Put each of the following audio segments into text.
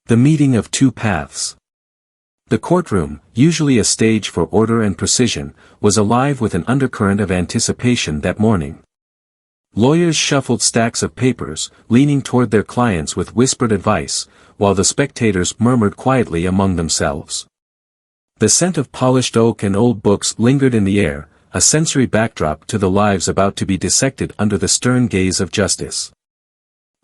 The meeting of two paths. The courtroom, usually a stage for order and precision, was alive with an undercurrent of anticipation that morning. Lawyers shuffled stacks of papers, leaning toward their clients with whispered advice, while the spectators murmured quietly among themselves. The scent of polished oak and old books lingered in the air, a sensory backdrop to the lives about to be dissected under the stern gaze of justice.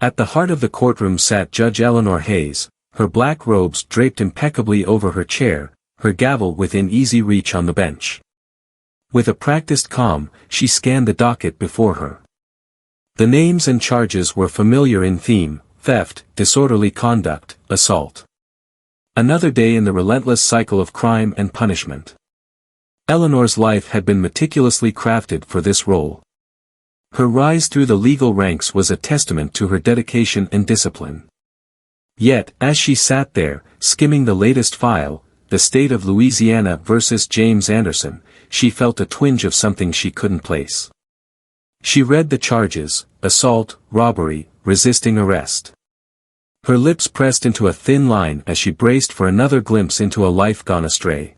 At the heart of the courtroom sat Judge Eleanor Hayes, her black robes draped impeccably over her chair, her gavel within easy reach on the bench. With a practiced calm, she scanned the docket before her. The names and charges were familiar in theme: theft, disorderly conduct, assault. Another day in the relentless cycle of crime and punishment. Eleanor's life had been meticulously crafted for this role. Her rise through the legal ranks was a testament to her dedication and discipline. Yet, as she sat there, skimming the latest file, the state of Louisiana versus James Anderson, she felt a twinge of something she couldn't place. She read the charges: assault, robbery, resisting arrest. Her lips pressed into a thin line as she braced for another glimpse into a life gone astray.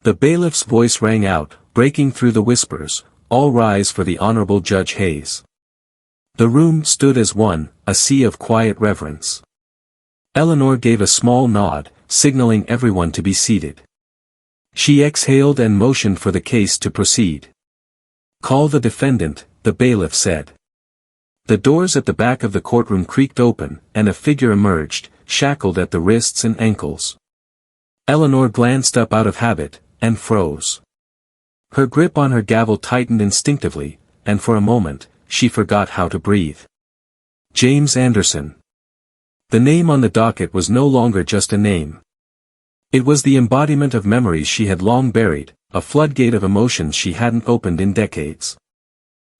The bailiff's voice rang out, breaking through the whispers, "All rise for the Honorable Judge Hayes." The room stood as one, a sea of quiet reverence. Eleanor gave a small nod, signaling everyone to be seated. She exhaled and motioned for the case to proceed. "Call the defendant," the bailiff said. The doors at the back of the courtroom creaked open, and a figure emerged, shackled at the wrists and ankles. Eleanor glanced up out of habit, and froze. Her grip on her gavel tightened instinctively, and for a moment, she forgot how to breathe. James Anderson. The name on the docket was no longer just a name. It was the embodiment of memories she had long buried, a floodgate of emotions she hadn't opened in decades.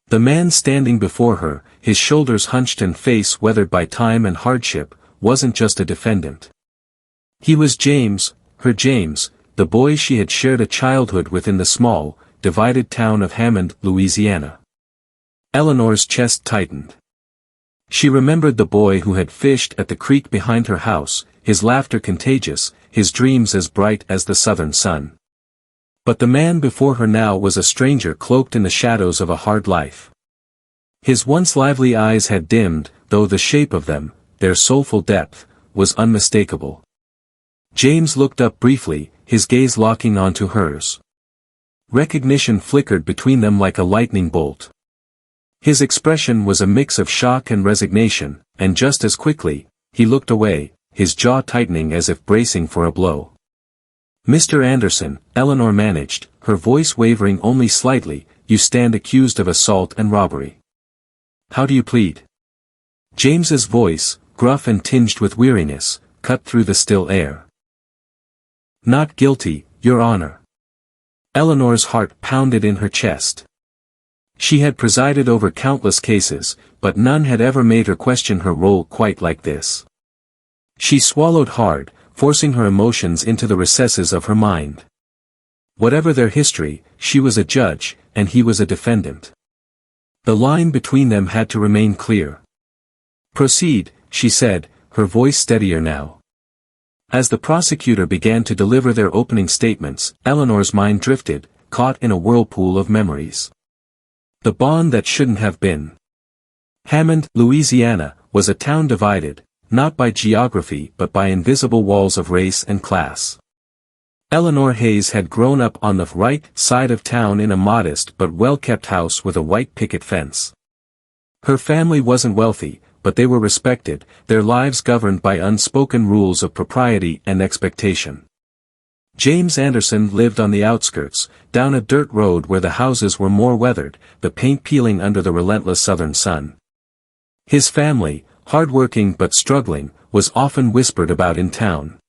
The man standing before her, his shoulders hunched and face weathered by time and hardship, wasn't just a defendant. He was James, her James, the boy she had shared a childhood with in the small, divided town of Hammond, Louisiana. Eleanor's chest tightened. She remembered the boy who had fished at the creek behind her house, his laughter contagious, his dreams as bright as the southern sun. But the man before her now was a stranger cloaked in the shadows of a hard life. His once lively eyes had dimmed, though the shape of them, their soulful depth, was unmistakable. James looked up briefly, his gaze locking onto hers. Recognition flickered between them like a lightning bolt. His expression was a mix of shock and resignation, and just as quickly, he looked away, his jaw tightening as if bracing for a blow. "Mr. Anderson," Eleanor managed, her voice wavering only slightly, "you stand accused of assault and robbery. How do you plead?" James's voice, gruff and tinged with weariness, cut through the still air. "Not guilty, Your Honor." Eleanor's heart pounded in her chest. She had presided over countless cases, but none had ever made her question her role quite like this. She swallowed hard, forcing her emotions into the recesses of her mind. Whatever their history, she was a judge, and he was a defendant. The line between them had to remain clear. "Proceed," she said, her voice steadier now. As the prosecutor began to deliver their opening statements, Eleanor's mind drifted, caught in a whirlpool of memories. The bond that shouldn't have been. Hammond, Louisiana, was a town divided, not by geography but by invisible walls of race and class. Eleanor Hayes had grown up on the right side of town in a modest but well-kept house with a white picket fence. Her family wasn't wealthy, but they were respected, their lives governed by unspoken rules of propriety and expectation. James Anderson lived on the outskirts, down a dirt road where the houses were more weathered, the paint peeling under the relentless southern sun. His family, hardworking but struggling, was often whispered about in town.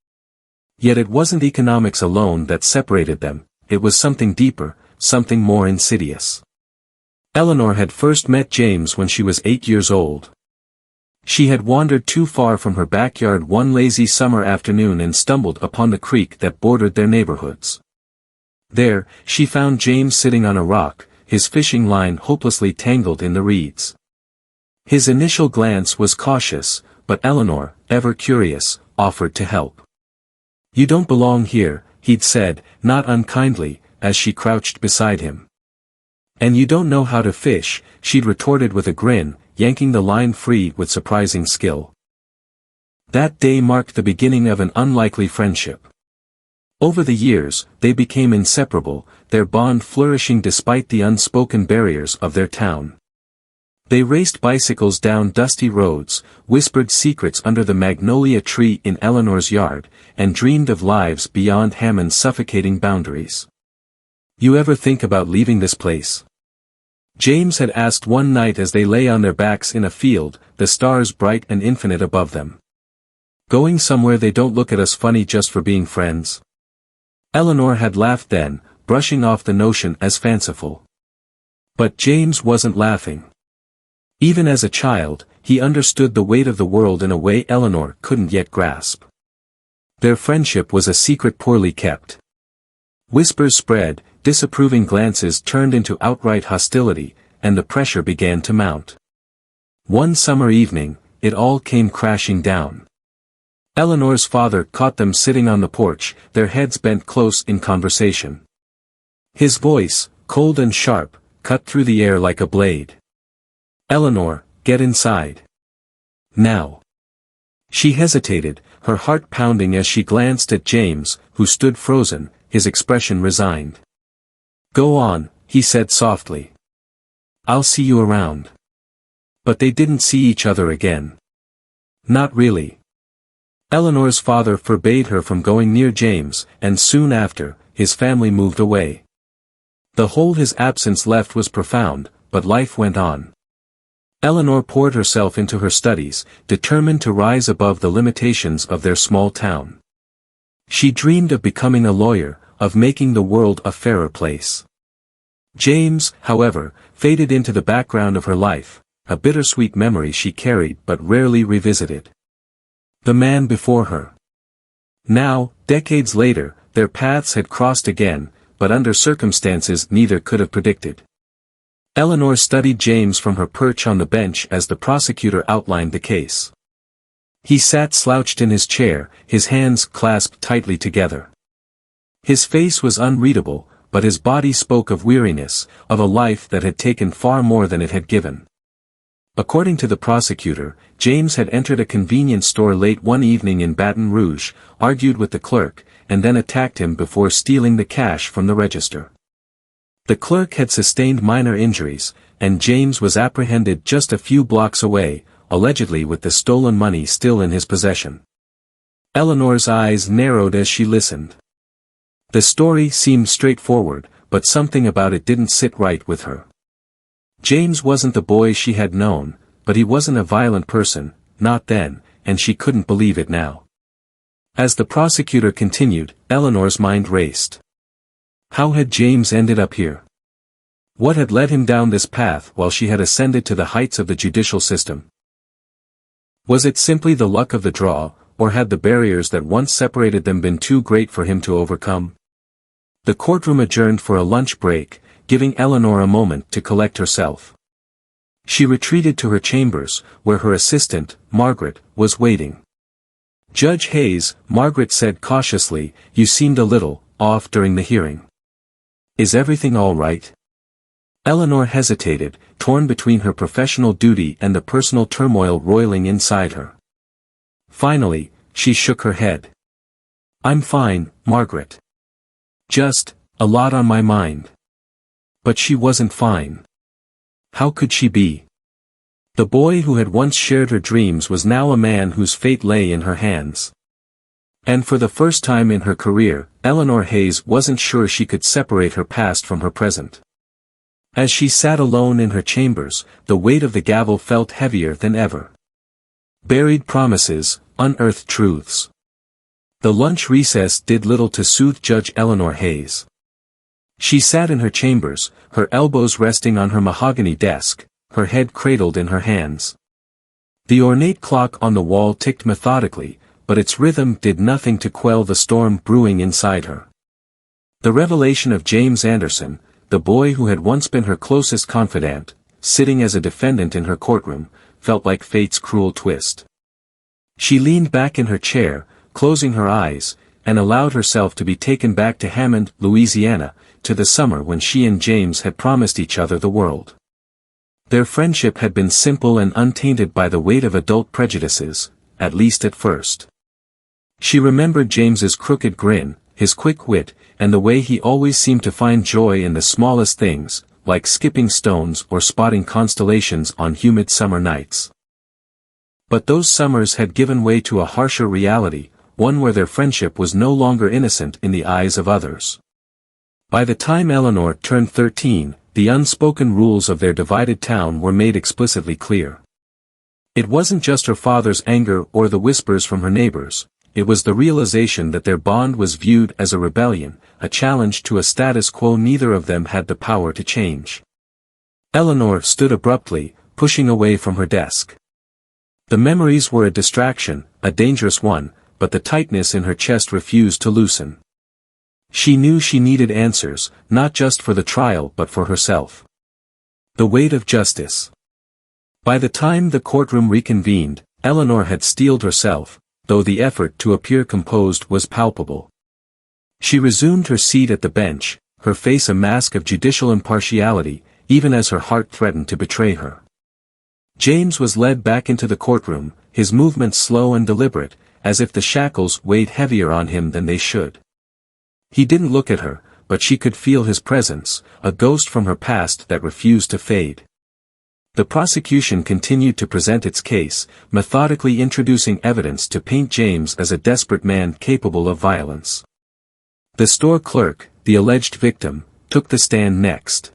Yet it wasn't economics alone that separated them, it was something deeper, something more insidious. Eleanor had first met James when she was 8 years old. She had wandered too far from her backyard one lazy summer afternoon and stumbled upon the creek that bordered their neighborhoods. There, she found James sitting on a rock, his fishing line hopelessly tangled in the reeds. His initial glance was cautious, but Eleanor, ever curious, offered to help. "You don't belong here," he'd said, not unkindly, as she crouched beside him. "And you don't know how to fish," she'd retorted with a grin, yanking the line free with surprising skill. That day marked the beginning of an unlikely friendship. Over the years, they became inseparable, their bond flourishing despite the unspoken barriers of their town. They raced bicycles down dusty roads, whispered secrets under the magnolia tree in Eleanor's yard, and dreamed of lives beyond Hammond's suffocating boundaries. "You ever think about leaving this place?" James had asked one night as they lay on their backs in a field, the stars bright and infinite above them. "Going somewhere they don't look at us funny just for being friends?" Eleanor had laughed then, brushing off the notion as fanciful. But James wasn't laughing. Even as a child, he understood the weight of the world in a way Eleanor couldn't yet grasp. Their friendship was a secret poorly kept. Whispers spread, disapproving glances turned into outright hostility, and the pressure began to mount. One summer evening, it all came crashing down. Eleanor's father caught them sitting on the porch, their heads bent close in conversation. His voice, cold and sharp, cut through the air like a blade. "Eleanor, get inside. Now." She hesitated, her heart pounding as she glanced at James, who stood frozen, his expression resigned. "Go on," he said softly. "I'll see you around." But they didn't see each other again. Not really. Eleanor's father forbade her from going near James, and soon after, his family moved away. The hole his absence left was profound, but life went on. Eleanor poured herself into her studies, determined to rise above the limitations of their small town. She dreamed of becoming a lawyer, of making the world a fairer place. James, however, faded into the background of her life, a bittersweet memory she carried but rarely revisited. The man before her. Now, decades later, their paths had crossed again, but under circumstances neither could have predicted. Eleanor studied James from her perch on the bench as the prosecutor outlined the case. He sat slouched in his chair, his hands clasped tightly together. His face was unreadable, but his body spoke of weariness, of a life that had taken far more than it had given. According to the prosecutor, James had entered a convenience store late one evening in Baton Rouge, argued with the clerk, and then attacked him before stealing the cash from the register. The clerk had sustained minor injuries, and James was apprehended just a few blocks away, allegedly with the stolen money still in his possession. Eleanor's eyes narrowed as she listened. The story seemed straightforward, but something about it didn't sit right with her. James wasn't the boy she had known, but he wasn't a violent person, not then, and she couldn't believe it now. As the prosecutor continued, Eleanor's mind raced. How had James ended up here? What had led him down this path while she had ascended to the heights of the judicial system? Was it simply the luck of the draw, or had the barriers that once separated them been too great for him to overcome? The courtroom adjourned for a lunch break, giving Eleanor a moment to collect herself. She retreated to her chambers, where her assistant, Margaret, was waiting. "Judge Hayes," Margaret said cautiously, "you seemed a little off during the hearing. Is everything all right?" Eleanor hesitated, torn between her professional duty and the personal turmoil roiling inside her. Finally, she shook her head. "I'm fine, Margaret. Just a lot on my mind." But she wasn't fine. How could she be? The boy who had once shared her dreams was now a man whose fate lay in her hands. And for the first time in her career, Eleanor Hayes wasn't sure she could separate her past from her present. As she sat alone in her chambers, the weight of the gavel felt heavier than ever. Buried promises, unearthed truths. The lunch recess did little to soothe Judge Eleanor Hayes. She sat in her chambers, her elbows resting on her mahogany desk, her head cradled in her hands. The ornate clock on the wall ticked methodically, but its rhythm did nothing to quell the storm brewing inside her. The revelation of James Anderson, the boy who had once been her closest confidant, sitting as a defendant in her courtroom, felt like fate's cruel twist. She leaned back in her chair, closing her eyes, and allowed herself to be taken back to Hammond, Louisiana, to the summer when she and James had promised each other the world. Their friendship had been simple and untainted by the weight of adult prejudices, at least at first. She remembered James's crooked grin, his quick wit, and the way he always seemed to find joy in the smallest things, like skipping stones or spotting constellations on humid summer nights. But those summers had given way to a harsher reality, one where their friendship was no longer innocent in the eyes of others. By the time Eleanor turned 13, the unspoken rules of their divided town were made explicitly clear. It wasn't just her father's anger or the whispers from her neighbors, it was the realization that their bond was viewed as a rebellion, a challenge to a status quo neither of them had the power to change. Eleanor stood abruptly, pushing away from her desk. The memories were a distraction, a dangerous one, but the tightness in her chest refused to loosen. She knew she needed answers, not just for the trial but for herself. The weight of justice. By the time the courtroom reconvened, Eleanor had steeled herself, though the effort to appear composed was palpable. She resumed her seat at the bench, her face a mask of judicial impartiality, even as her heart threatened to betray her. James was led back into the courtroom, his movements slow and deliberate, as if the shackles weighed heavier on him than they should. He didn't look at her, but she could feel his presence, a ghost from her past that refused to fade. The prosecution continued to present its case, methodically introducing evidence to paint James as a desperate man capable of violence. The store clerk, the alleged victim, took the stand next.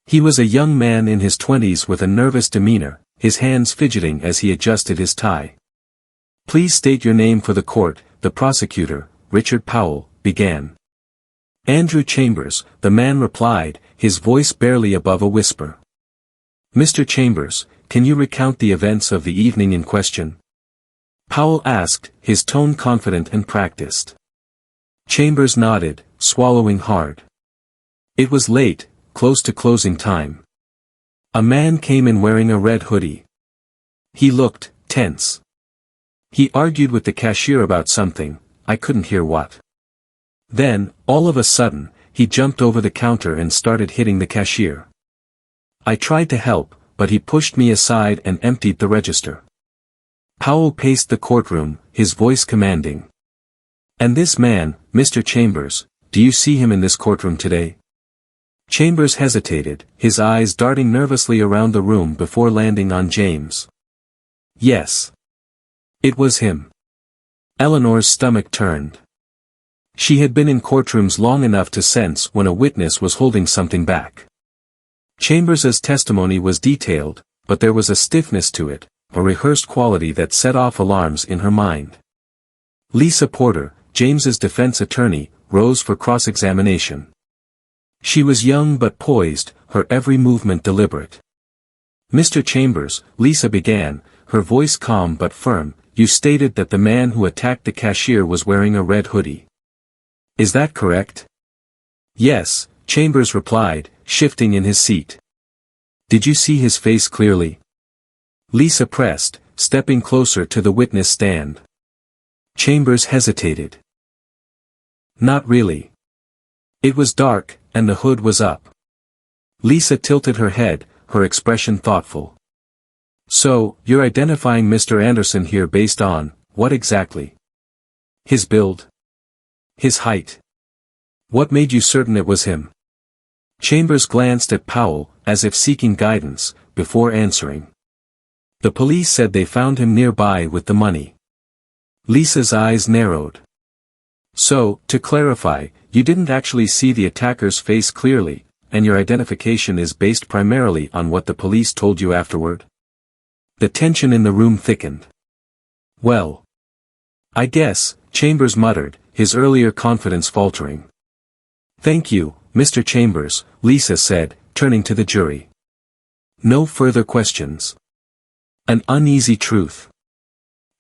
He was a young man in his 20s with a nervous demeanor, his hands fidgeting as he adjusted his tie. "Please state your name for the court," the prosecutor, Richard Powell, began. "Andrew Chambers," the man replied, his voice barely above a whisper. "Mr. Chambers, can you recount the events of the evening in question?" Powell asked, his tone confident and practiced. Chambers nodded, swallowing hard. "It was late, close to closing time. A man came in wearing a red hoodie. He looked tense. He argued with the cashier about something, I couldn't hear what. Then, all of a sudden, he jumped over the counter and started hitting the cashier. I tried to help, but he pushed me aside and emptied the register." Powell paced the courtroom, his voice commanding. "And this man, Mr. Chambers, do you see him in this courtroom today?" Chambers hesitated, his eyes darting nervously around the room before landing on James. "Yes. It was him." Eleanor's stomach turned. She had been in courtrooms long enough to sense when a witness was holding something back. Chambers's testimony was detailed, but there was a stiffness to it, a rehearsed quality that set off alarms in her mind. Lisa Porter, James's defense attorney, rose for cross-examination. She was young but poised, her every movement deliberate. "Mr. Chambers," Lisa began, her voice calm but firm, "you stated that the man who attacked the cashier was wearing a red hoodie. Is that correct?" "Yes," Chambers replied, shifting in his seat. "Did you see his face clearly?" Lisa pressed, stepping closer to the witness stand. Chambers hesitated. "Not really. It was dark, and the hood was up." Lisa tilted her head, her expression thoughtful. "So, you're identifying Mr. Anderson here based on, what exactly? His build? His height? What made you certain it was him?" Chambers glanced at Powell, as if seeking guidance, before answering. "The police said they found him nearby with the money." Lisa's eyes narrowed. "So, to clarify, you didn't actually see the attacker's face clearly, and your identification is based primarily on what the police told you afterward?" The tension in the room thickened. "Well, I guess," Chambers muttered, his earlier confidence faltering. "Thank you, Mr. Chambers," Lisa said, turning to the jury. No further questions. An uneasy truth.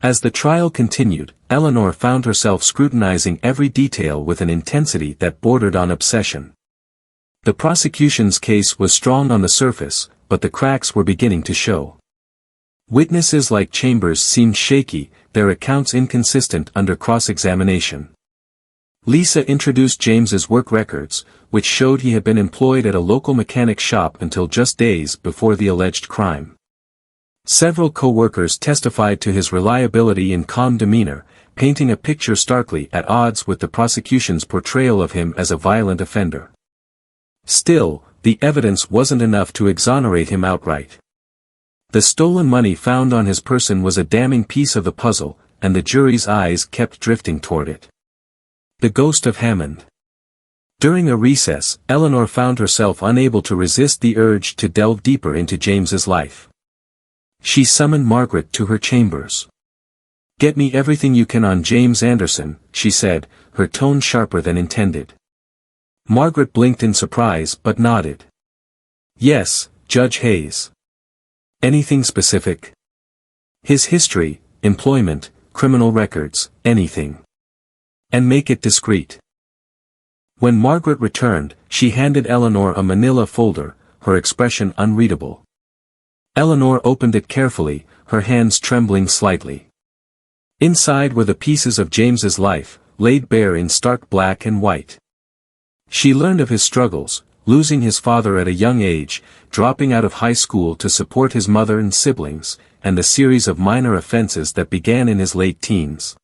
As the trial continued, Eleanor found herself scrutinizing every detail with an intensity that bordered on obsession. The prosecution's case was strong on the surface, but the cracks were beginning to show. Witnesses like Chambers seemed shaky, their accounts inconsistent under cross-examination. Lisa introduced James's work records, which showed he had been employed at a local mechanic shop until just days before the alleged crime. Several co-workers testified to his reliability and calm demeanor, painting a picture starkly at odds with the prosecution's portrayal of him as a violent offender. Still, the evidence wasn't enough to exonerate him outright. The stolen money found on his person was a damning piece of the puzzle, and the jury's eyes kept drifting toward it. The ghost of Hammond. During a recess, Eleanor found herself unable to resist the urge to delve deeper into James's life. She summoned Margaret to her chambers. "Get me everything you can on James Anderson," she said, her tone sharper than intended. Margaret blinked in surprise but nodded. "Yes, Judge Hayes." "Anything specific?" "His history, employment, criminal records, anything. And make it discreet." When Margaret returned, she handed Eleanor a manila folder, her expression unreadable. Eleanor opened it carefully, her hands trembling slightly. Inside were the pieces of James's life, laid bare in stark black and white. She learned of his struggles, losing his father at a young age, dropping out of high school to support his mother and siblings, and the series of minor offenses that began in his late teens.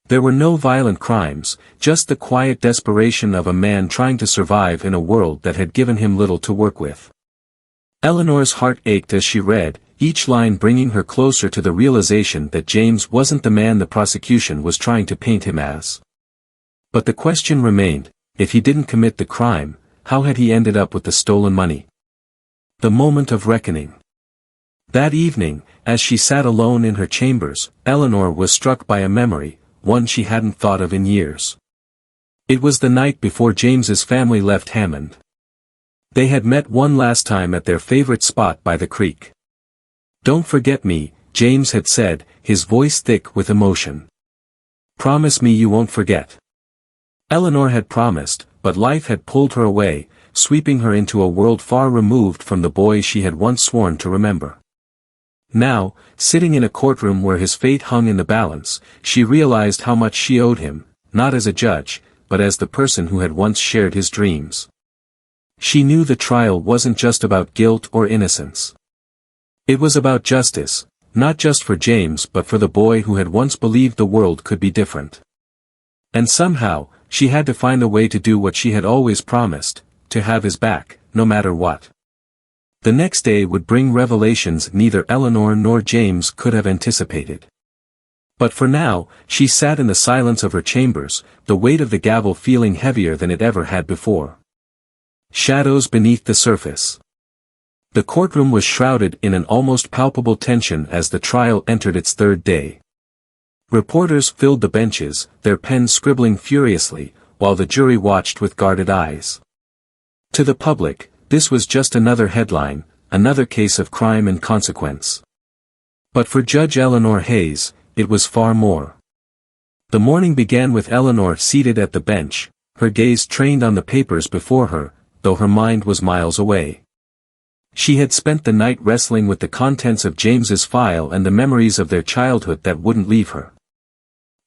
There were no violent crimes, just the quiet desperation of a man trying to survive in a world that had given him little to work with. Eleanor's heart ached as she read, each line bringing her closer to the realization that James wasn't the man the prosecution was trying to paint him as. But the question remained, if he didn't commit the crime, how had he ended up with the stolen money? The moment of reckoning. That evening, as she sat alone in her chambers, Eleanor was struck by a memory, one she hadn't thought of in years. It was the night before James's family left Hammond. They had met one last time at their favorite spot by the creek. "Don't forget me," James had said, his voice thick with emotion. "Promise me you won't forget." Eleanor had promised, but life had pulled her away, sweeping her into a world far removed from the boy she had once sworn to remember. Now, sitting in a courtroom where his fate hung in the balance, she realized how much she owed him, not as a judge, but as the person who had once shared his dreams. She knew the trial wasn't just about guilt or innocence. It was about justice, not just for James but for the boy who had once believed the world could be different. And somehow, she had to find a way to do what she had always promised, to have his back, no matter what. The next day would bring revelations neither Eleanor nor James could have anticipated. But for now, she sat in the silence of her chambers, the weight of the gavel feeling heavier than it ever had before. Shadows beneath the surface. The courtroom was shrouded in an almost palpable tension as the trial entered its third day. Reporters filled the benches, their pens scribbling furiously, while the jury watched with guarded eyes. To the public, this was just another headline, another case of crime and consequence. But for Judge Eleanor Hayes, it was far more. The morning began with Eleanor seated at the bench, her gaze trained on the papers before her, though her mind was miles away. She had spent the night wrestling with the contents of James's file and the memories of their childhood that wouldn't leave her.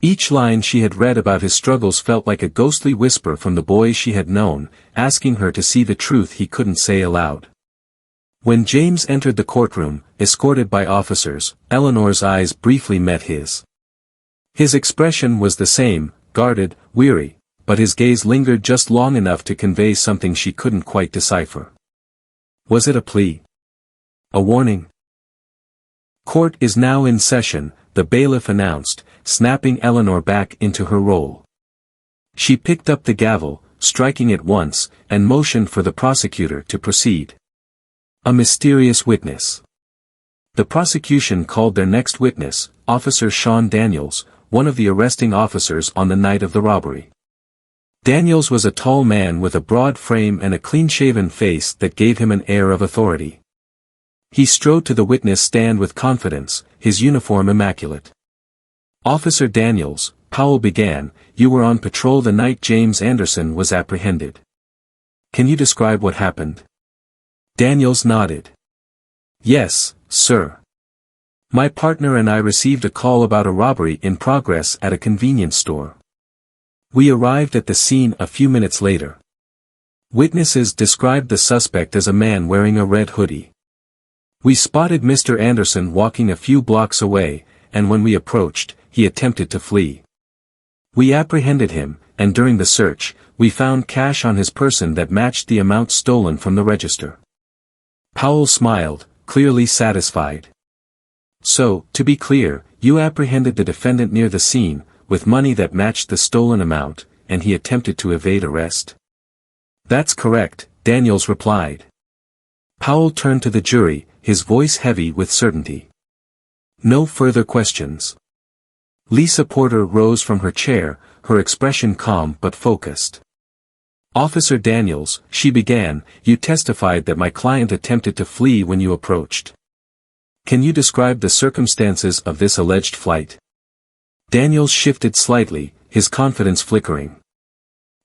Each line she had read about his struggles felt like a ghostly whisper from the boy she had known, asking her to see the truth he couldn't say aloud. When James entered the courtroom, escorted by officers, Eleanor's eyes briefly met his. His expression was the same, guarded, weary, but his gaze lingered just long enough to convey something she couldn't quite decipher. Was it a plea? A warning? "Court is now in session," the bailiff announced, snapping Eleanor back into her role. She picked up the gavel, striking it once, and motioned for the prosecutor to proceed. A mysterious witness. The prosecution called their next witness, Officer Sean Daniels, one of the arresting officers on the night of the robbery. Daniels was a tall man with a broad frame and a clean-shaven face that gave him an air of authority. He strode to the witness stand with confidence, his uniform immaculate. "Officer Daniels," Powell began, "you were on patrol the night James Anderson was apprehended. Can you describe what happened?" Daniels nodded. "Yes, sir. My partner and I received a call about a robbery in progress at a convenience store. We arrived at the scene a few minutes later. Witnesses described the suspect as a man wearing a red hoodie. We spotted Mr. Anderson walking a few blocks away, and when we approached, he attempted to flee. We apprehended him, and during the search, we found cash on his person that matched the amount stolen from the register. Powell smiled, clearly satisfied. So, to be clear, you apprehended the defendant near the scene, with money that matched the stolen amount, and he attempted to evade arrest? That's correct, Daniels replied. Powell turned to the jury, his voice heavy with certainty. No further questions. Lisa Porter rose from her chair, her expression calm but focused. Officer Daniels, she began, you testified that my client attempted to flee when you approached. Can you describe the circumstances of this alleged flight? Daniels shifted slightly, his confidence flickering.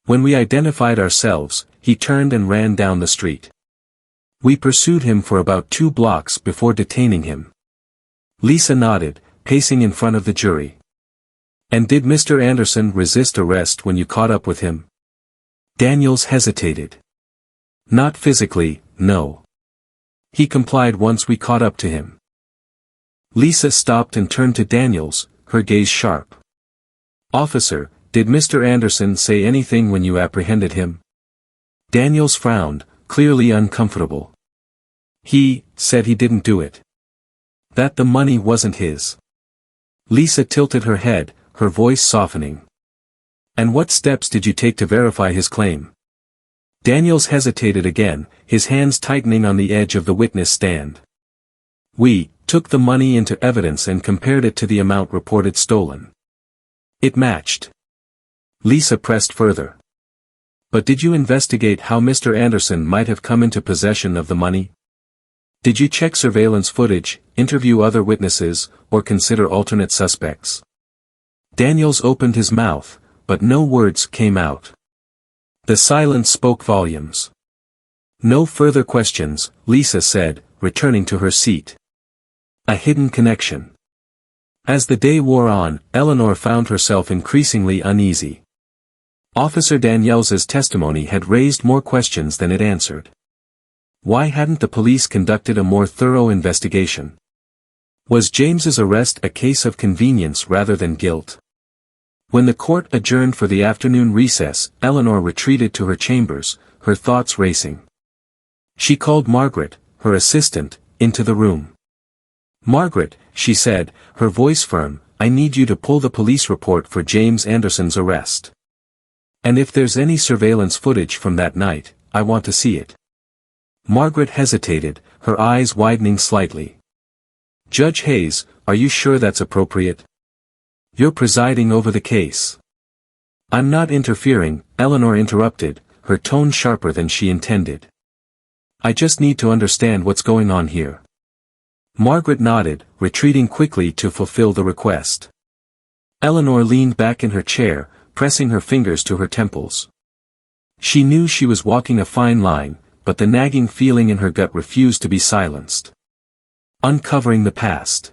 When we identified ourselves, he turned and ran down the street. We pursued him for about 2 blocks before detaining him. Lisa nodded, pacing in front of the jury. And did Mr. Anderson resist arrest when you caught up with him? Daniels hesitated. Not physically, no. He complied once we caught up to him. Lisa stopped and turned to Daniels, her gaze sharp. Officer, did Mr. Anderson say anything when you apprehended him? Daniels frowned, clearly uncomfortable. He said he didn't do it. That the money wasn't his. Lisa tilted her head, her voice softening. And what steps did you take to verify his claim? Daniels hesitated again, his hands tightening on the edge of the witness stand. We took the money into evidence and compared it to the amount reported stolen. It matched. Lisa pressed further. But did you investigate how Mr. Anderson might have come into possession of the money? Did you check surveillance footage, interview other witnesses, or consider alternate suspects? Daniels opened his mouth, but no words came out. The silence spoke volumes. No further questions, Lisa said, returning to her seat. A hidden connection. As the day wore on, Eleanor found herself increasingly uneasy. Officer Daniels's testimony had raised more questions than it answered. Why hadn't the police conducted a more thorough investigation? Was James's arrest a case of convenience rather than guilt? When the court adjourned for the afternoon recess, Eleanor retreated to her chambers, her thoughts racing. She called Margaret, her assistant, into the room. Margaret, she said, her voice firm, I need you to pull the police report for James Anderson's arrest. And if there's any surveillance footage from that night, I want to see it. Margaret hesitated, her eyes widening slightly. Judge Hayes, are you sure that's appropriate? You're presiding over the case. I'm not interfering, Eleanor interrupted, her tone sharper than she intended. I just need to understand what's going on here. Margaret nodded, retreating quickly to fulfill the request. Eleanor leaned back in her chair, pressing her fingers to her temples. She knew she was walking a fine line, but the nagging feeling in her gut refused to be silenced. Uncovering the past.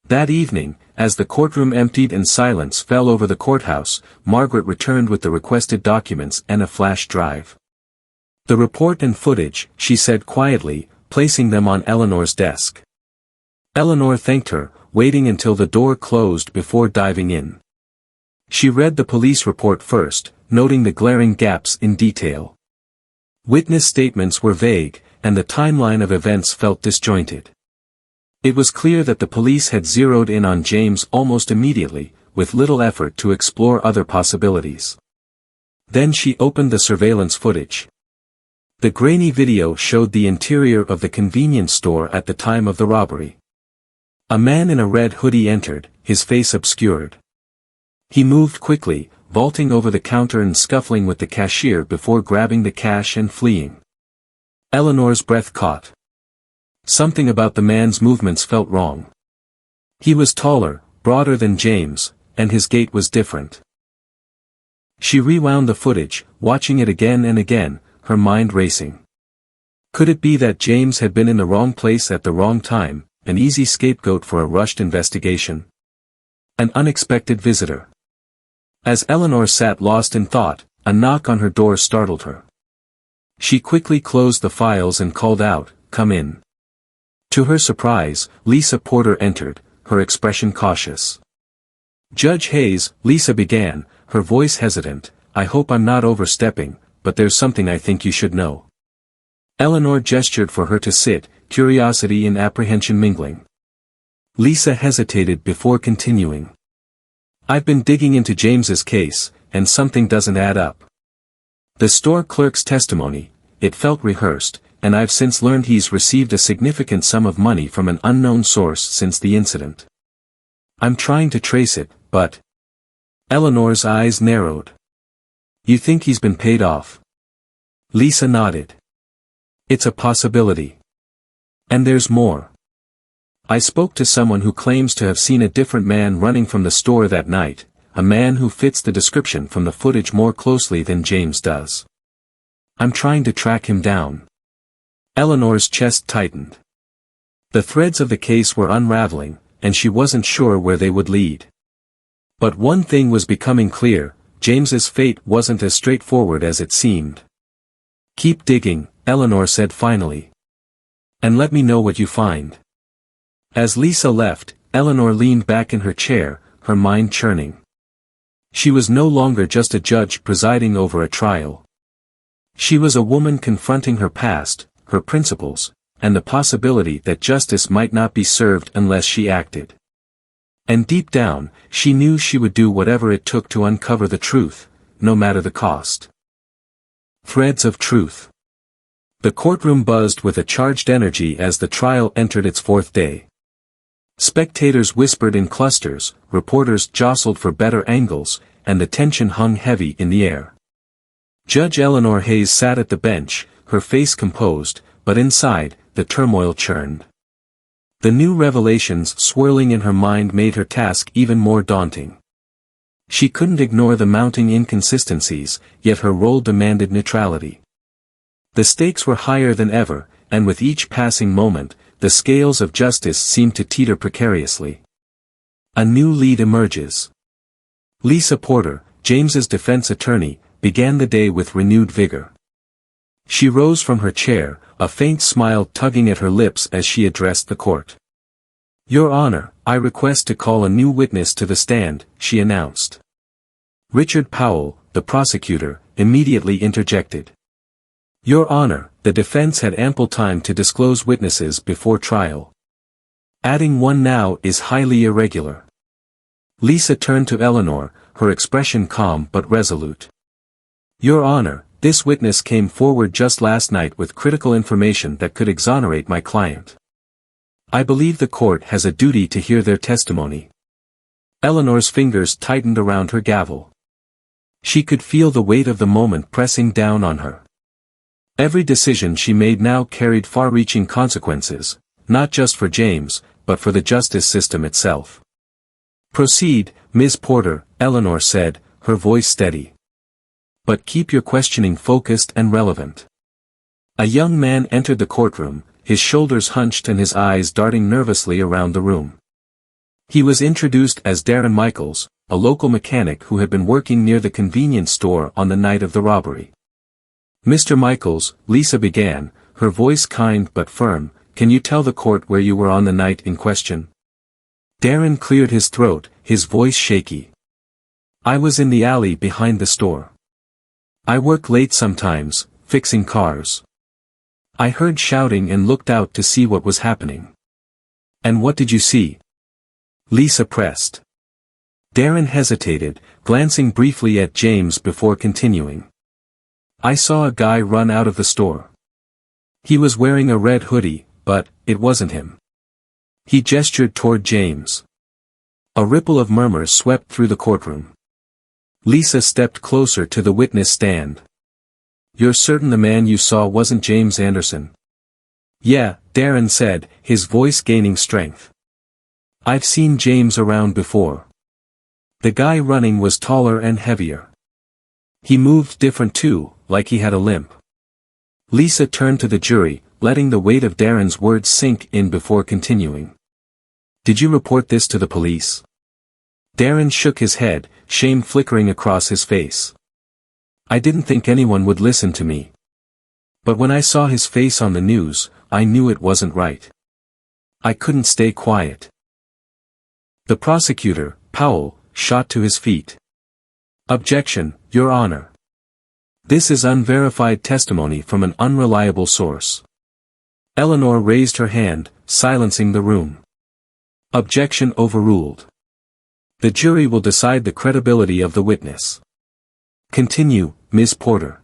That evening, as the courtroom emptied and silence fell over the courthouse, Margaret returned with the requested documents and a flash drive. The report and footage, she said quietly, placing them on Eleanor's desk. Eleanor thanked her, waiting until the door closed before diving in. She read the police report first, noting the glaring gaps in detail. Witness statements were vague, and the timeline of events felt disjointed. It was clear that the police had zeroed in on James almost immediately, with little effort to explore other possibilities. Then she opened the surveillance footage. The grainy video showed the interior of the convenience store at the time of the robbery. A man in a red hoodie entered, his face obscured. He moved quickly, vaulting over the counter and scuffling with the cashier before grabbing the cash and fleeing. Eleanor's breath caught. Something about the man's movements felt wrong. He was taller, broader than James, and his gait was different. She rewound the footage, watching it again and again, her mind racing. Could it be that James had been in the wrong place at the wrong time, an easy scapegoat for a rushed investigation. An unexpected visitor. As Eleanor sat lost in thought, a knock on her door startled her. She quickly closed the files and called out, "Come in." To her surprise, Lisa Porter entered, her expression cautious. "Judge Hayes," Lisa began, her voice hesitant, "I hope I'm not overstepping, but there's something I think you should know." Eleanor gestured for her to sit, curiosity and apprehension mingling. Lisa hesitated before continuing. "I've been digging into James's case, and something doesn't add up. The store clerk's testimony, it felt rehearsed, and I've since learned he's received a significant sum of money from an unknown source since the incident. I'm trying to trace it, but..." Eleanor's eyes narrowed. "You think he's been paid off?" Lisa nodded. "It's a possibility. And there's more. I spoke to someone who claims to have seen a different man running from the store that night, a man who fits the description from the footage more closely than James does. I'm trying to track him down." Eleanor's chest tightened. The threads of the case were unraveling, and she wasn't sure where they would lead. But one thing was becoming clear, James's fate wasn't as straightforward as it seemed. "Keep digging," Eleanor said finally. "And let me know what you find." As Lisa left, Eleanor leaned back in her chair, her mind churning. She was no longer just a judge presiding over a trial. She was a woman confronting her past, her principles, and the possibility that justice might not be served unless she acted. And deep down, she knew she would do whatever it took to uncover the truth, no matter the cost. Threads of truth. The courtroom buzzed with a charged energy as the trial entered its fourth day. Spectators whispered in clusters, reporters jostled for better angles, and the tension hung heavy in the air. Judge Eleanor Hayes sat at the bench, her face composed, but inside, the turmoil churned. The new revelations swirling in her mind made her task even more daunting. She couldn't ignore the mounting inconsistencies, yet her role demanded neutrality. The stakes were higher than ever, and with each passing moment, the scales of justice seemed to teeter precariously. A new lead emerges. Lisa Porter, James's defense attorney, began the day with renewed vigor. She rose from her chair, a faint smile tugging at her lips as she addressed the court. "Your Honor, I request to call a new witness to the stand," she announced. Richard Powell, the prosecutor, immediately interjected. "Your Honor, the defense had ample time to disclose witnesses before trial. Adding one now is highly irregular." Lisa turned to Eleanor, her expression calm but resolute. "Your Honor, this witness came forward just last night with critical information that could exonerate my client. I believe the court has a duty to hear their testimony." Eleanor's fingers tightened around her gavel. She could feel the weight of the moment pressing down on her. Every decision she made now carried far-reaching consequences, not just for James, but for the justice system itself. "Proceed, Ms. Porter," Eleanor said, her voice steady. "But keep your questioning focused and relevant." A young man entered the courtroom, his shoulders hunched and his eyes darting nervously around the room. He was introduced as Darren Michaels, a local mechanic who had been working near the convenience store on the night of the robbery. "Mr. Michaels," Lisa began, her voice kind but firm, "can you tell the court where you were on the night in question?" Darren cleared his throat, his voice shaky. "I was in the alley behind the store. I work late sometimes, fixing cars. I heard shouting and looked out to see what was happening." "And what did you see?" Lisa pressed. Darren hesitated, glancing briefly at James before continuing. "I saw a guy run out of the store. He was wearing a red hoodie, but it wasn't him." He gestured toward James. A ripple of murmurs swept through the courtroom. Lisa stepped closer to the witness stand. "You're certain the man you saw wasn't James Anderson?" "Yeah," Darren said, his voice gaining strength. "I've seen James around before. The guy running was taller and heavier. He moved different too, like he had a limp." Lisa turned to the jury, letting the weight of Darren's words sink in before continuing. "Did you report this to the police?" Darren shook his head, shame flickering across his face. "I didn't think anyone would listen to me. But when I saw his face on the news, I knew it wasn't right. I couldn't stay quiet." The prosecutor, Powell, shot to his feet. "Objection, Your Honor. This is unverified testimony from an unreliable source." Eleanor raised her hand, silencing the room. "Objection overruled. The jury will decide the credibility of the witness. Continue, Ms. Porter."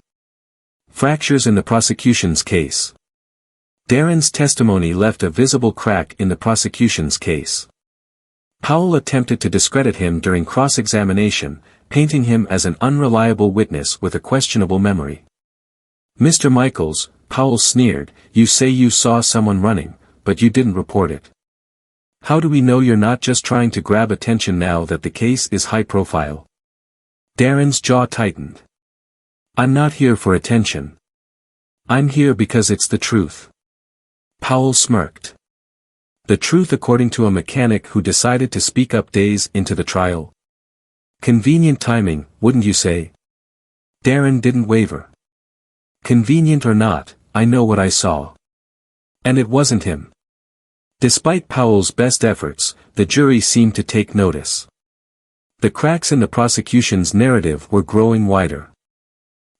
Fractures in the prosecution's case. Darren's testimony left a visible crack in the prosecution's case. Powell attempted to discredit him during cross-examination, painting him as an unreliable witness with a questionable memory. "Mr. Michaels," Powell sneered, "you say you saw someone running, but you didn't report it. How do we know you're not just trying to grab attention now that the case is high profile?" Darren's jaw tightened. "I'm not here for attention. I'm here because it's the truth." Powell smirked. "The truth according to a mechanic who decided to speak up days into the trial? Convenient timing, wouldn't you say?" Darren didn't waver. "Convenient or not, I know what I saw. And it wasn't him." Despite Powell's best efforts, the jury seemed to take notice. The cracks in the prosecution's narrative were growing wider.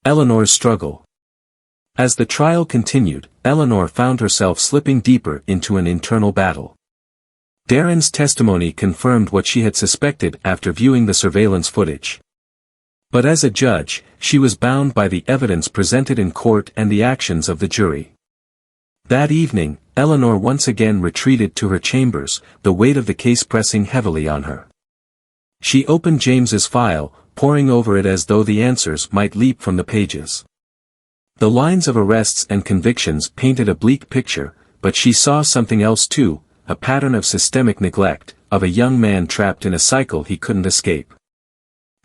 Eleanor's struggle. As the trial continued, Eleanor found herself slipping deeper into an internal battle. Darren's testimony confirmed what she had suspected after viewing the surveillance footage. But as a judge, she was bound by the evidence presented in court and the actions of the jury. That evening, Eleanor once again retreated to her chambers, the weight of the case pressing heavily on her. She opened James's file, poring over it as though the answers might leap from the pages. The lines of arrests and convictions painted a bleak picture, but she saw something else too, a pattern of systemic neglect, of a young man trapped in a cycle he couldn't escape.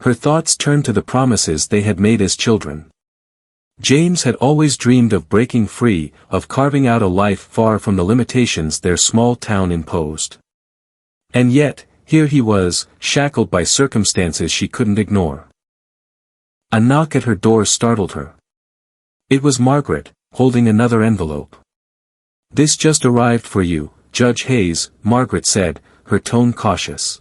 Her thoughts turned to the promises they had made as children. James had always dreamed of breaking free, of carving out a life far from the limitations their small town imposed. And yet, here he was, shackled by circumstances she couldn't ignore. A knock at her door startled her. It was Margaret, holding another envelope. "This just arrived for you, Judge Hayes," Margaret said, her tone cautious.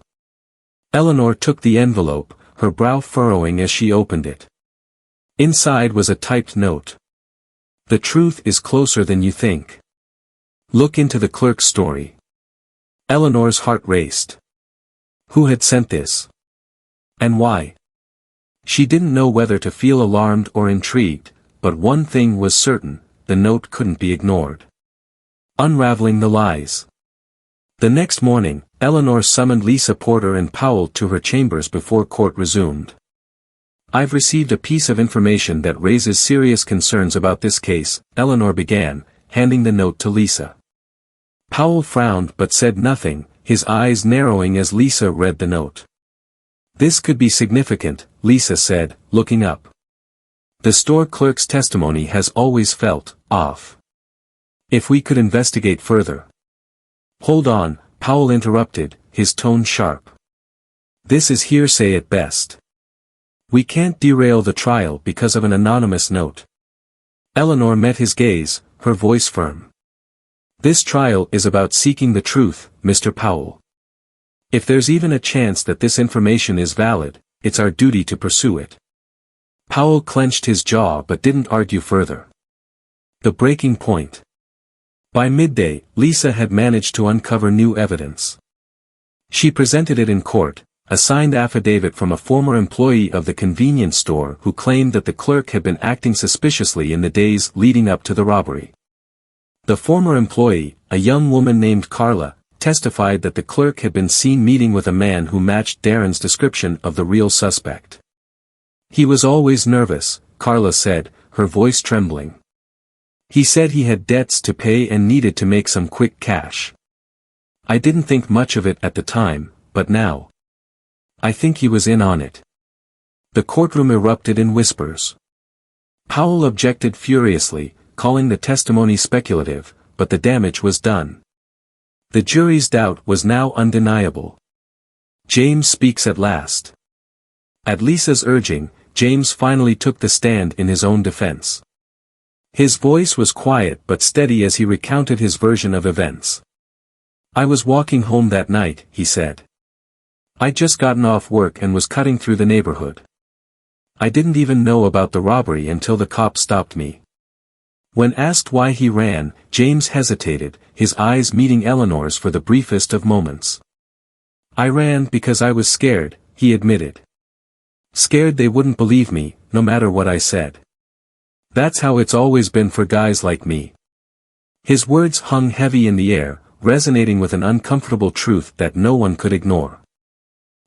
Eleanor took the envelope, her brow furrowing as she opened it. Inside was a typed note. "The truth is closer than you think. Look into the clerk's story." Eleanor's heart raced. Who had sent this? And why? She didn't know whether to feel alarmed or intrigued, but one thing was certain, the note couldn't be ignored. Unraveling the lies. The next morning, Eleanor summoned Lisa Porter and Powell to her chambers before court resumed. "I've received a piece of information that raises serious concerns about this case," Eleanor began, handing the note to Lisa. Powell frowned but said nothing, his eyes narrowing as Lisa read the note. "This could be significant," Lisa said, looking up. "The store clerk's testimony has always felt off. If we could investigate further." "Hold on," Powell interrupted, his tone sharp. "This is hearsay at best. We can't derail the trial because of an anonymous note." Eleanor met his gaze, her voice firm. "This trial is about seeking the truth, Mr. Powell. If there's even a chance that this information is valid, it's our duty to pursue it." Powell clenched his jaw but didn't argue further. The breaking point. By midday, Lisa had managed to uncover new evidence. She presented it in court, a signed affidavit from a former employee of the convenience store who claimed that the clerk had been acting suspiciously in the days leading up to the robbery. The former employee, a young woman named Carla, testified that the clerk had been seen meeting with a man who matched Darren's description of the real suspect. "He was always nervous," Carla said, her voice trembling. "He said he had debts to pay and needed to make some quick cash. I didn't think much of it at the time, but now I think he was in on it." The courtroom erupted in whispers. Powell objected furiously, calling the testimony speculative, but the damage was done. The jury's doubt was now undeniable. James speaks at last. At Lisa's urging, James finally took the stand in his own defense. His voice was quiet but steady as he recounted his version of events. "I was walking home that night," he said. "I'd just gotten off work and was cutting through the neighborhood. I didn't even know about the robbery until the cop stopped me." When asked why he ran, James hesitated, his eyes meeting Eleanor's for the briefest of moments. "I ran because I was scared," he admitted. "Scared they wouldn't believe me, no matter what I said. That's how it's always been for guys like me." His words hung heavy in the air, resonating with an uncomfortable truth that no one could ignore.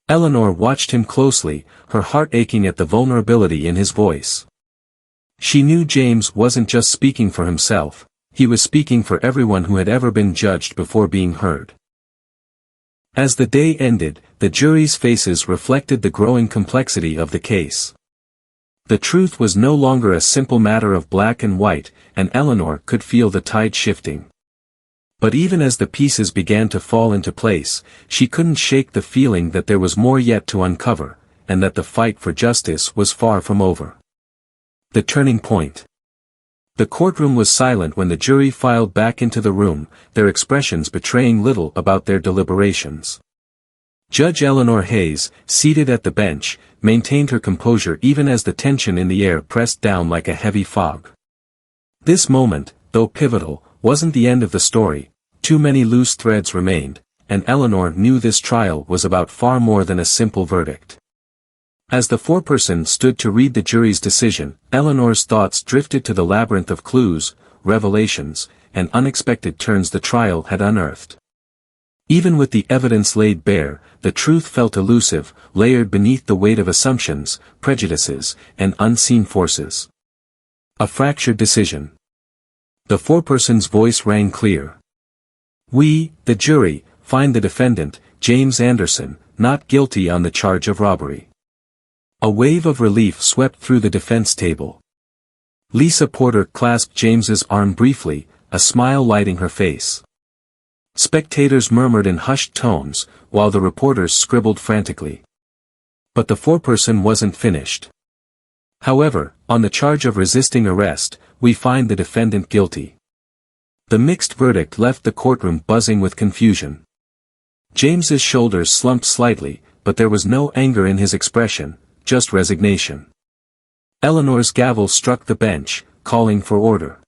Eleanor watched him closely, her heart aching at the vulnerability in his voice. She knew James wasn't just speaking for himself, he was speaking for everyone who had ever been judged before being heard. As the day ended, the jury's faces reflected the growing complexity of the case. The truth was no longer a simple matter of black and white, and Eleanor could feel the tide shifting. But even as the pieces began to fall into place, she couldn't shake the feeling that there was more yet to uncover, and that the fight for justice was far from over. The turning point. The courtroom was silent when the jury filed back into the room, their expressions betraying little about their deliberations. Judge Eleanor Hayes, seated at the bench, maintained her composure even as the tension in the air pressed down like a heavy fog. This moment, though pivotal, wasn't the end of the story. Too many loose threads remained, and Eleanor knew this trial was about far more than a simple verdict. As the foreperson stood to read the jury's decision, Eleanor's thoughts drifted to the labyrinth of clues, revelations, and unexpected turns the trial had unearthed. Even with the evidence laid bare, the truth felt elusive, layered beneath the weight of assumptions, prejudices, and unseen forces. A fractured decision. The foreperson's voice rang clear. "We, the jury, find the defendant, James Anderson, not guilty on the charge of robbery." A wave of relief swept through the defense table. Lisa Porter clasped James's arm briefly, a smile lighting her face. Spectators murmured in hushed tones, while the reporters scribbled frantically. But the foreperson wasn't finished. "However, on the charge of resisting arrest, we find the defendant guilty." The mixed verdict left the courtroom buzzing with confusion. James's shoulders slumped slightly, but there was no anger in his expression, just resignation. Eleanor's gavel struck the bench, calling for order.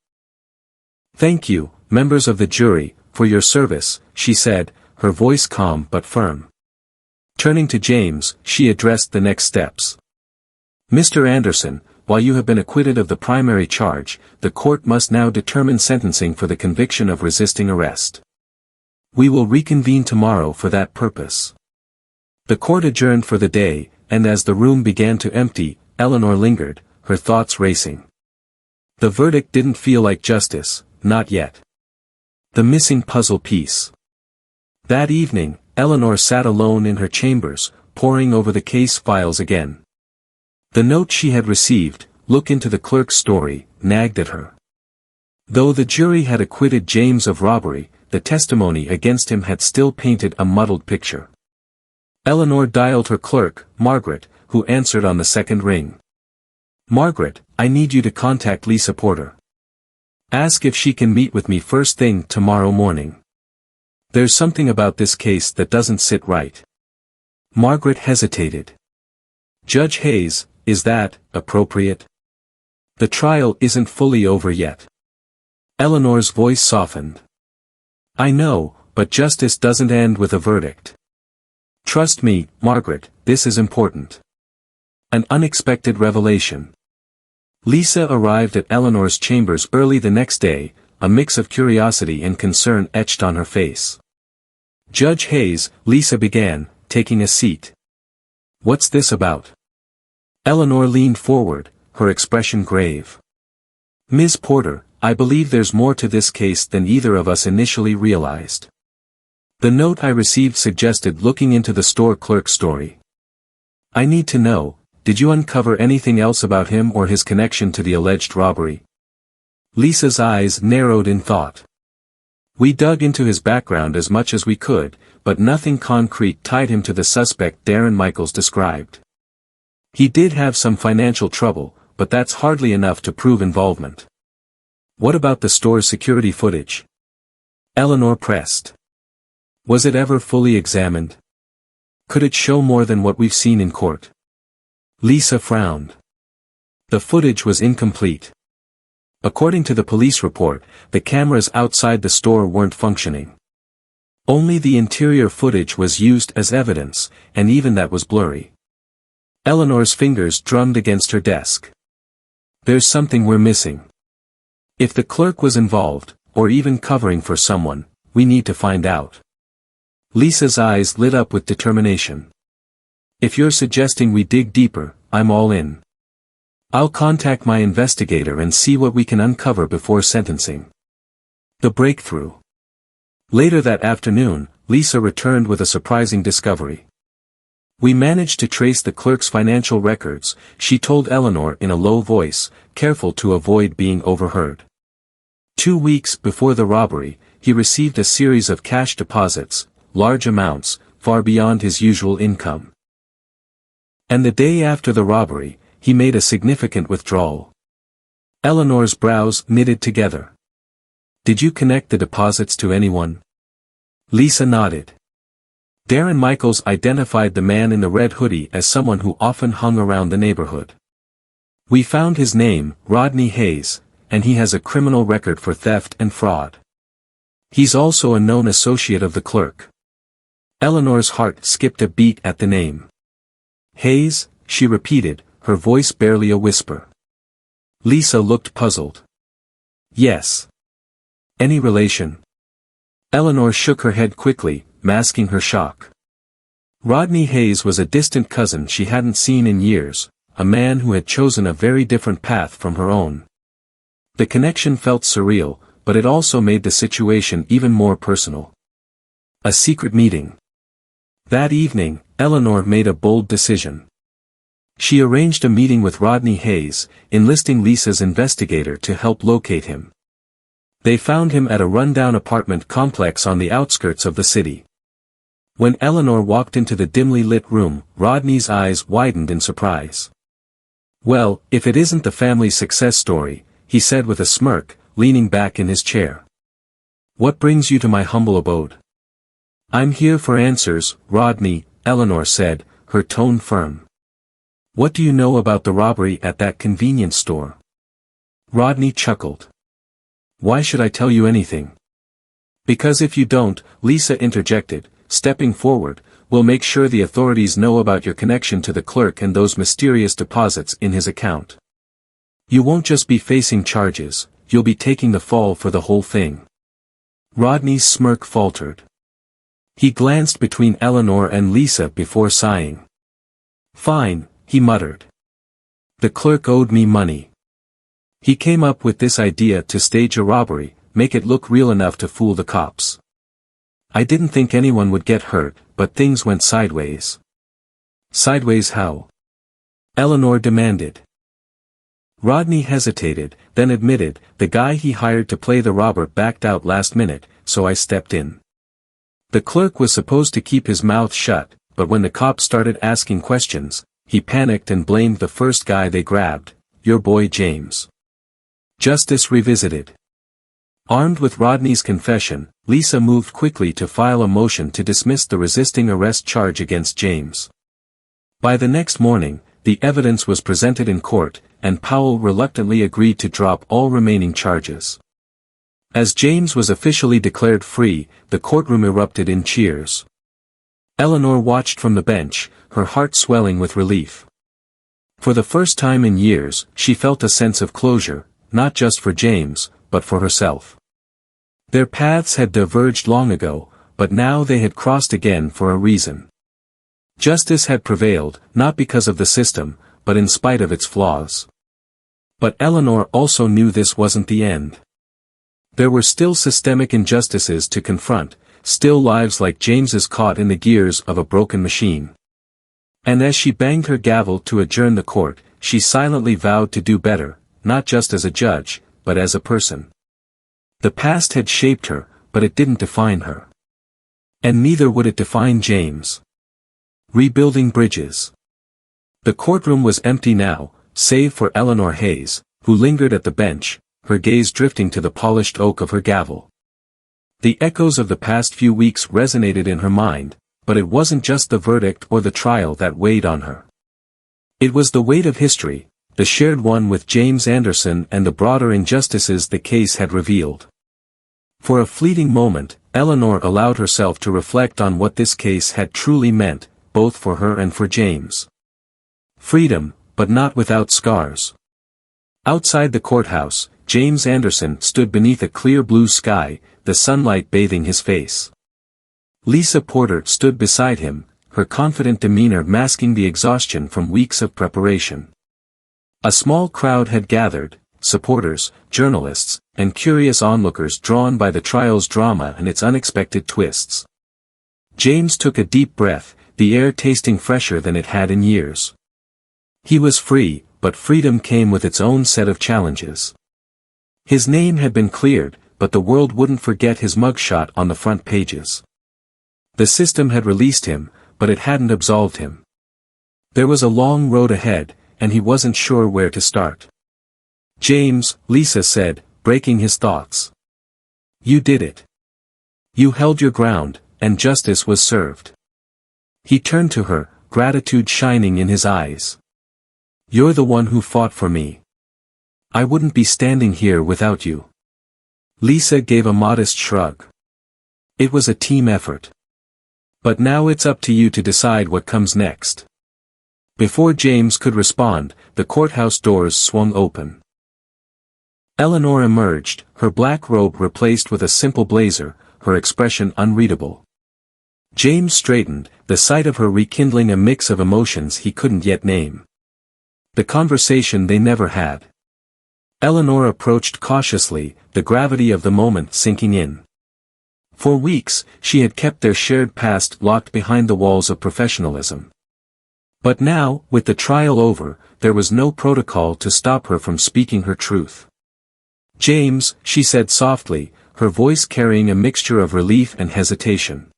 "Thank you, members of the jury, for your service," she said, her voice calm but firm. Turning to James, she addressed the next steps. "Mr. Anderson, while you have been acquitted of the primary charge, the court must now determine sentencing for the conviction of resisting arrest. We will reconvene tomorrow for that purpose." The court adjourned for the day, and as the room began to empty, Eleanor lingered, her thoughts racing. The verdict didn't feel like justice, not yet. The missing puzzle piece. That evening, Eleanor sat alone in her chambers, poring over the case files again. The note she had received, "Look into the clerk's story," nagged at her. Though the jury had acquitted James of robbery, the testimony against him had still painted a muddled picture. Eleanor dialed her clerk, Margaret, who answered on the second ring. "Margaret, I need you to contact Lisa Porter. Ask if she can meet with me first thing tomorrow morning. There's something about this case that doesn't sit right." Margaret hesitated. "Judge Hayes, is that appropriate? The trial isn't fully over yet." Eleanor's voice softened. "I know, but justice doesn't end with a verdict. Trust me, Margaret, this is important." An unexpected revelation. Lisa arrived at Eleanor's chambers early the next day, a mix of curiosity and concern etched on her face. "Judge Hayes," Lisa began, taking a seat. "What's this about?" Eleanor leaned forward, her expression grave. "Ms. Porter, I believe there's more to this case than either of us initially realized. The note I received suggested looking into the store clerk's story. I need to know, did you uncover anything else about him or his connection to the alleged robbery?" Lisa's eyes narrowed in thought. We dug into his background as much as we could, but nothing concrete tied him to the suspect Darren Michaels described. He did have some financial trouble, but that's hardly enough to prove involvement. What about the store's security footage? Eleanor pressed. Was it ever fully examined? Could it show more than what we've seen in court? Lisa frowned. The footage was incomplete. According to the police report, the cameras outside the store weren't functioning. Only the interior footage was used as evidence, and even that was blurry. Eleanor's fingers drummed against her desk. There's something we're missing. If the clerk was involved, or even covering for someone, we need to find out. Lisa's eyes lit up with determination. If you're suggesting we dig deeper, I'm all in. I'll contact my investigator and see what we can uncover before sentencing. The breakthrough. Later that afternoon, Lisa returned with a surprising discovery. We managed to trace the clerk's financial records, she told Eleanor in a low voice, careful to avoid being overheard. 2 weeks before the robbery, he received a series of cash deposits, large amounts, far beyond his usual income. And the day after the robbery, he made a significant withdrawal. Eleanor's brows knitted together. Did you connect the deposits to anyone? Lisa nodded. Darren Michaels identified the man in the red hoodie as someone who often hung around the neighborhood. We found his name, Rodney Hayes, and he has a criminal record for theft and fraud. He's also a known associate of the clerk. Eleanor's heart skipped a beat at the name. Hayes, she repeated, her voice barely a whisper. Lisa looked puzzled. Yes. Any relation? Eleanor shook her head quickly, masking her shock. Rodney Hayes was a distant cousin she hadn't seen in years, a man who had chosen a very different path from her own. The connection felt surreal, but it also made the situation even more personal. A secret meeting. That evening, Eleanor made a bold decision. She arranged a meeting with Rodney Hayes, enlisting Lisa's investigator to help locate him. They found him at a rundown apartment complex on the outskirts of the city. When Eleanor walked into the dimly lit room, Rodney's eyes widened in surprise. Well, if it isn't the family's success story, he said with a smirk, leaning back in his chair. What brings you to my humble abode? I'm here for answers, Rodney, Eleanor said, her tone firm. What do you know about the robbery at that convenience store? Rodney chuckled. Why should I tell you anything? Because if you don't, Lisa interjected, stepping forward, we'll make sure the authorities know about your connection to the clerk and those mysterious deposits in his account. You won't just be facing charges, you'll be taking the fall for the whole thing. Rodney's smirk faltered. He glanced between Eleanor and Lisa before sighing. Fine, he muttered. The clerk owed me money. He came up with this idea to stage a robbery, make it look real enough to fool the cops. I didn't think anyone would get hurt, but things went sideways. Sideways how? Eleanor demanded. Rodney hesitated, then admitted, the guy he hired to play the robber backed out last minute, so I stepped in. The clerk was supposed to keep his mouth shut, but when the cops started asking questions, he panicked and blamed the first guy they grabbed, your boy James. Justice revisited. Armed with Rodney's confession, Lisa moved quickly to file a motion to dismiss the resisting arrest charge against James. By the next morning, the evidence was presented in court, and Powell reluctantly agreed to drop all remaining charges. As James was officially declared free, the courtroom erupted in cheers. Eleanor watched from the bench, her heart swelling with relief. For the first time in years, she felt a sense of closure, not just for James, but for herself. Their paths had diverged long ago, but now they had crossed again for a reason. Justice had prevailed, not because of the system, but in spite of its flaws. But Eleanor also knew this wasn't the end. There were still systemic injustices to confront, still lives like James's caught in the gears of a broken machine. And as she banged her gavel to adjourn the court, she silently vowed to do better, not just as a judge, but as a person. The past had shaped her, but it didn't define her. And neither would it define James. Rebuilding bridges. The courtroom was empty now, save for Eleanor Hayes, who lingered at the bench, her gaze drifting to the polished oak of her gavel. The echoes of the past few weeks resonated in her mind, but it wasn't just the verdict or the trial that weighed on her. It was the weight of history, the shared one with James Anderson and the broader injustices the case had revealed. For a fleeting moment, Eleanor allowed herself to reflect on what this case had truly meant, both for her and for James. Freedom, but not without scars. Outside the courthouse, James Anderson stood beneath a clear blue sky, the sunlight bathing his face. Lisa Porter stood beside him, her confident demeanor masking the exhaustion from weeks of preparation. A small crowd had gathered, supporters, journalists, and curious onlookers drawn by the trial's drama and its unexpected twists. James took a deep breath, the air tasting fresher than it had in years. He was free, but freedom came with its own set of challenges. His name had been cleared, but the world wouldn't forget his mugshot on the front pages. The system had released him, but it hadn't absolved him. There was a long road ahead, and he wasn't sure where to start. James, Lisa said, breaking his thoughts. You did it. You held your ground, and justice was served. He turned to her, gratitude shining in his eyes. You're the one who fought for me. I wouldn't be standing here without you. Lisa gave a modest shrug. It was a team effort. But now it's up to you to decide what comes next. Before James could respond, the courthouse doors swung open. Eleanor emerged, her black robe replaced with a simple blazer, her expression unreadable. James straightened, the sight of her rekindling a mix of emotions he couldn't yet name. The conversation they never had. Eleanor approached cautiously, the gravity of the moment sinking in. For weeks, she had kept their shared past locked behind the walls of professionalism. But now, with the trial over, there was no protocol to stop her from speaking her truth. James, she said softly, her voice carrying a mixture of relief and hesitation.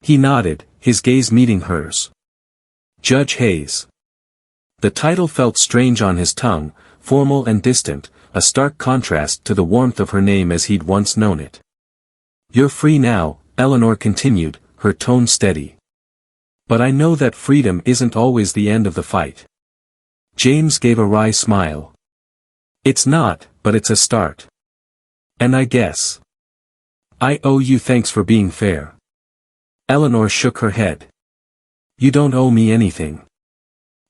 He nodded, his gaze meeting hers. Judge Hayes. The title felt strange on his tongue, formal and distant, a stark contrast to the warmth of her name as he'd once known it. You're free now, Eleanor continued, her tone steady. But I know that freedom isn't always the end of the fight. James gave a wry smile. It's not, but it's a start. And I guess I owe you thanks for being fair. Eleanor shook her head. You don't owe me anything.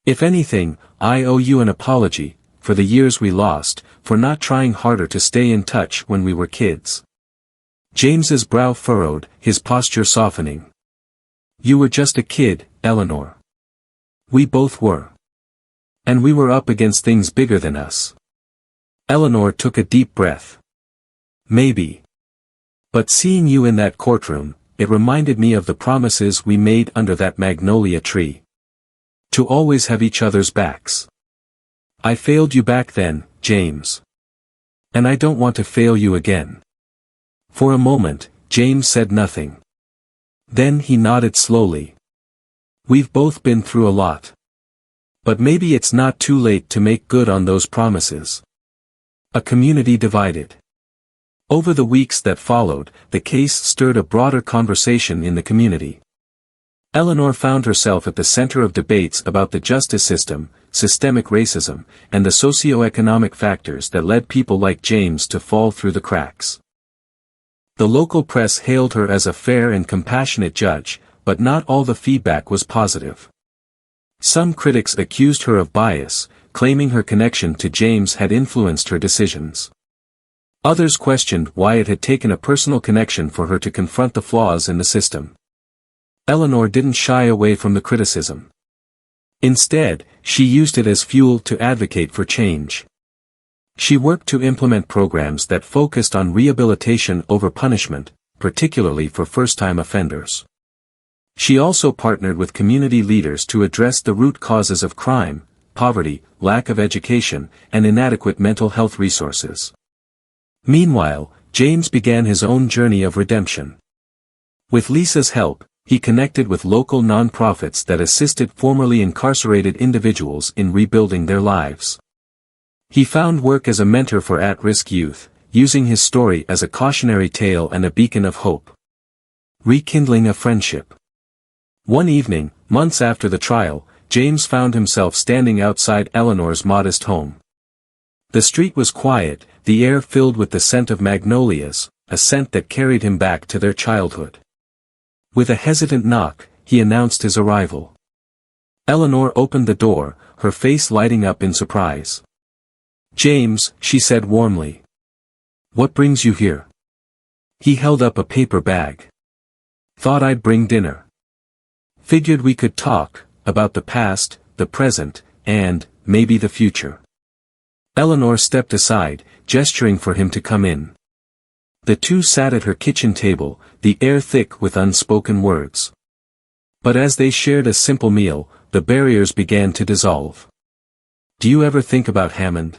If anything, I owe you an apology, for the years we lost, for not trying harder to stay in touch when we were kids. James's brow furrowed, his posture softening. You were just a kid, Eleanor. We both were. And we were up against things bigger than us. Eleanor took a deep breath. Maybe. But seeing you in that courtroom, it reminded me of the promises we made under that magnolia tree. To always have each other's backs. I failed you back then, James. And I don't want to fail you again. For a moment, James said nothing. Then he nodded slowly. We've both been through a lot. But maybe it's not too late to make good on those promises. A community divided. Over the weeks that followed, the case stirred a broader conversation in the community. Eleanor found herself at the center of debates about the justice system, systemic racism, and the socio-economic factors that led people like James to fall through the cracks. The local press hailed her as a fair and compassionate judge, but not all the feedback was positive. Some critics accused her of bias, claiming her connection to James had influenced her decisions. Others questioned why it had taken a personal connection for her to confront the flaws in the system. Eleanor didn't shy away from the criticism. Instead, she used it as fuel to advocate for change. She worked to implement programs that focused on rehabilitation over punishment, particularly for first-time offenders. She also partnered with community leaders to address the root causes of crime, poverty, lack of education, and inadequate mental health resources. Meanwhile, James began his own journey of redemption. With Lisa's help, he connected with local non-profits that assisted formerly incarcerated individuals in rebuilding their lives. He found work as a mentor for at-risk youth, using his story as a cautionary tale and a beacon of hope. Rekindling a friendship. One evening, months after the trial, James found himself standing outside Eleanor's modest home. The street was quiet, the air filled with the scent of magnolias, a scent that carried him back to their childhood. With a hesitant knock, he announced his arrival. Eleanor opened the door, her face lighting up in surprise. "James," she said warmly. "What brings you here?" He held up a paper bag. "Thought I'd bring dinner. Figured we could talk, about the past, the present, and, maybe the future." Eleanor stepped aside, gesturing for him to come in. The two sat at her kitchen table, the air thick with unspoken words. But as they shared a simple meal, the barriers began to dissolve. "Do you ever think about Hammond?"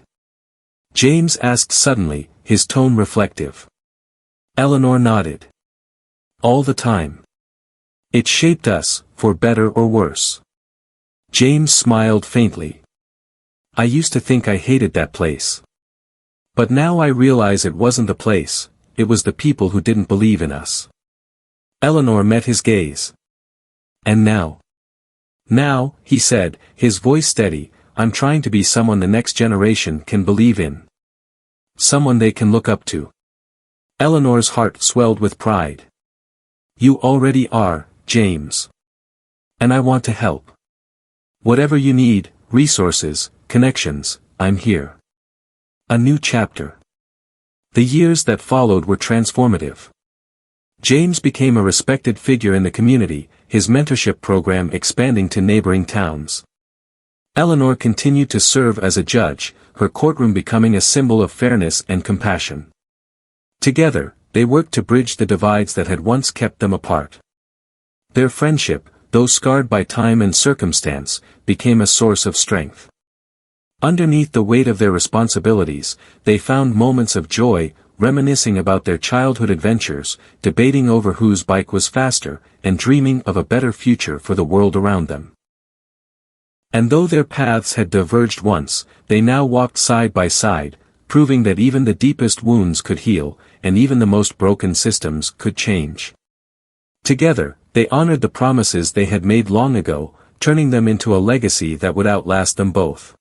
James asked suddenly, his tone reflective. Eleanor nodded. "All the time. It shaped us, for better or worse." James smiled faintly. "I used to think I hated that place. But now I realize it wasn't the place, it was the people who didn't believe in us." Eleanor met his gaze. "And now?" "Now," he said, his voice steady, "I'm trying to be someone the next generation can believe in. Someone they can look up to." Eleanor's heart swelled with pride. "You already are, James. And I want to help. Whatever you need, resources, connections, I'm here." A new chapter. The years that followed were transformative. James became a respected figure in the community, his mentorship program expanding to neighboring towns. Eleanor continued to serve as a judge, her courtroom becoming a symbol of fairness and compassion. Together, they worked to bridge the divides that had once kept them apart. Their friendship, though scarred by time and circumstance, became a source of strength. Underneath the weight of their responsibilities, they found moments of joy, reminiscing about their childhood adventures, debating over whose bike was faster, and dreaming of a better future for the world around them. And though their paths had diverged once, they now walked side by side, proving that even the deepest wounds could heal, and even the most broken systems could change. Together, they honored the promises they had made long ago, turning them into a legacy that would outlast them both.